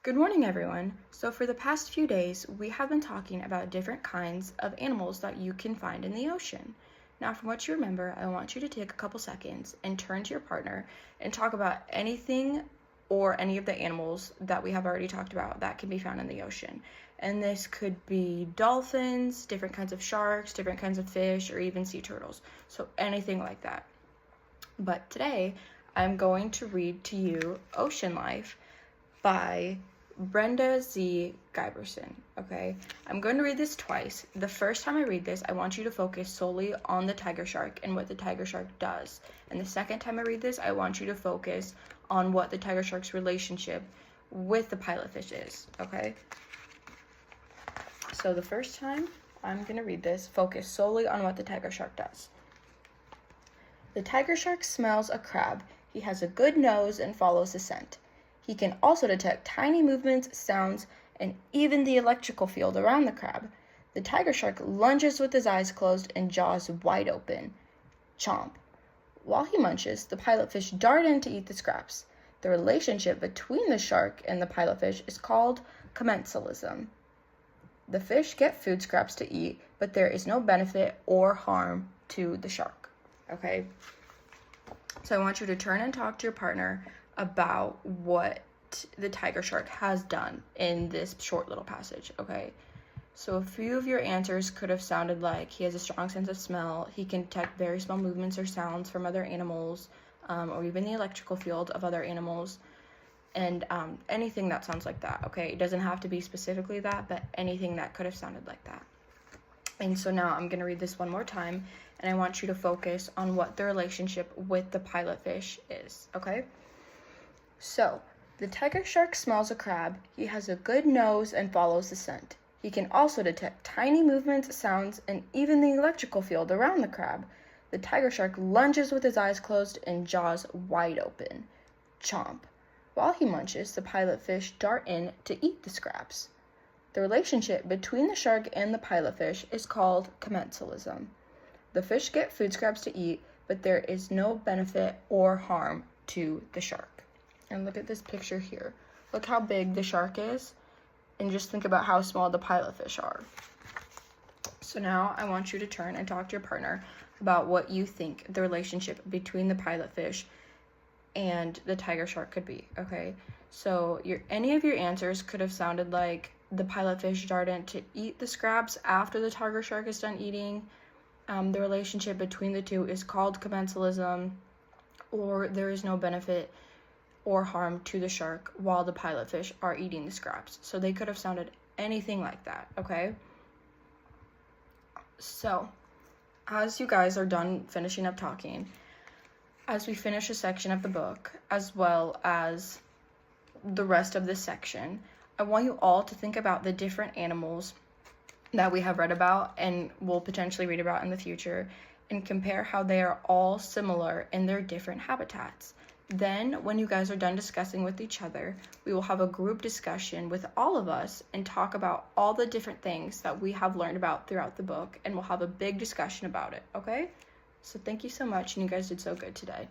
Good morning, everyone. So for the past few days, we have been talking about different kinds of animals that you can find in the ocean. Now, from what you remember, I want you to take a couple seconds and turn to your partner and talk about anything or any of the animals that we have already talked about that can be found in the ocean. And this could be dolphins, different kinds of sharks, different kinds of fish, or even sea turtles. So anything like that. But today, I'm going to read to you Ocean Life by Brenda Z. Giberson, okay? I'm going to read this twice. The first time I read this, I want you to focus solely on the tiger shark and what the tiger shark does. And the second time I read this, I want you to focus on what the tiger shark's relationship with the pilotfish is, okay? So the first time I'm going to read this, focus solely on what the tiger shark does. The tiger shark smells a crab. He has a good nose and follows the scent. He can also detect tiny movements, sounds, and even the electrical field around the crab. The tiger shark lunges with his eyes closed and jaws wide open. Chomp. While he munches, the pilotfish dart in to eat the scraps. The relationship between the shark and the pilotfish is called commensalism. The fish get food scraps to eat, but there is no benefit or harm to the shark. Okay? So I want you to turn and talk to your partner about what the tiger shark has done in this short little passage, okay? So a few of your answers could have sounded like he has a strong sense of smell, he can detect very small movements or sounds from other animals, or even the electrical field of other animals, and anything that sounds like that, okay? It doesn't have to be specifically that, but anything that could have sounded like that. And so now I'm going to read this one more time, and I want you to focus on what the relationship with the pilotfish is, okay? So, the tiger shark smells a crab. He has a good nose and follows the scent. He can also detect tiny movements, sounds, and even the electrical field around the crab. The tiger shark lunges with his eyes closed and jaws wide open. Chomp. While he munches, the pilotfish dart in to eat the scraps. The relationship between the shark and the pilotfish is called commensalism. The fish get food scraps to eat, but there is no benefit or harm to the shark. And look at this picture here. Look how big the shark is, and just think about how small the pilotfish are. So now I want you to turn and talk to your partner about what you think the relationship between the pilotfish and the tiger shark could be, okay? So any of your answers could have sounded like the pilotfish dart in to eat the scraps after the tiger shark is done eating. The relationship between the two is called commensalism, or there is no benefit or harm to the shark while the pilotfish are eating the scraps. So they could have sounded anything like that, okay? So, as you guys are done finishing up talking, as we finish a section of the book, as well as the rest of this section, I want you all to think about the different animals that we have read about and will potentially read about in the future, and compare how they are all similar in their different habitats. Then, when you guys are done discussing with each other, we will have a group discussion with all of us and talk about all the different things that we have learned about throughout the book, and we'll have a big discussion about it, okay? So thank you so much, and you guys did so good today.